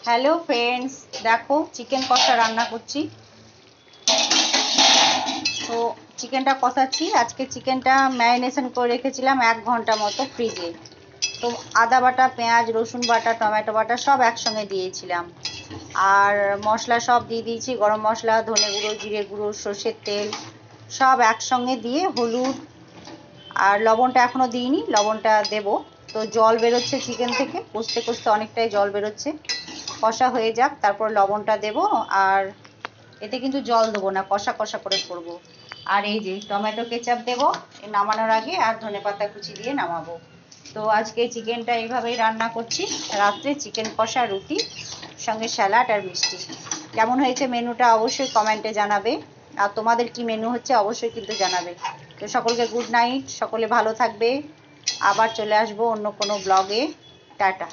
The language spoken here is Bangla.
হ্যালো ফ্রেন্ডস, দেখো চিকেন কষা রান্না করছি। তো চিকেনটা কষাচ্ছি। আজকে চিকেনটা ম্যারিনেশন করে রেখেছিলাম 1 ঘন্টা মতো ফ্রিজে। তো আদা বাটা, পেঁয়াজ, রসুন বাটা, টমেটো বাটা সব একসঙ্গে দিয়েছিলাম। আর মশলা সব দিয়ে দিয়েছি, গরম মশলা, ধনে গুঁড়ো, জিরে গুঁড়ো, সর্ষের তেল সব একসঙ্গে দিয়ে, হলুদ আর লবণটা এখনও দিইনি, লবণটা দেব। তো জল বেরোচ্ছে চিকেন থেকে, কষতে কষতে অনেকটাই জল বেরোচ্ছে। কষা হয়ে যাক, তারপর লবণটা দেব। আর এতে কিন্তু জল দেবো না, কষা কষা করে করব। আর এই যে টমেটো কেচাপ দেবো নামানোর আগে, আর ধনেপাতা কুচি দিয়ে নামাবো। তো আজকে চিকেনটা এইভাবেই রান্না করছি। রাত্রে চিকেন কষা, রুটি, সঙ্গে স্যালাড আর মিষ্টি। কেমন হয়েছে মেনুটা অবশ্যই কমেন্টে জানাবে। আর তোমাদের কি মেনু হচ্ছে অবশ্যই কিন্তু জানাবে। তো সকলকে গুড নাইট, সকলে ভালো থাকবে। আবার চলে আসবো অন্য কোনো ব্লগে। টাটা।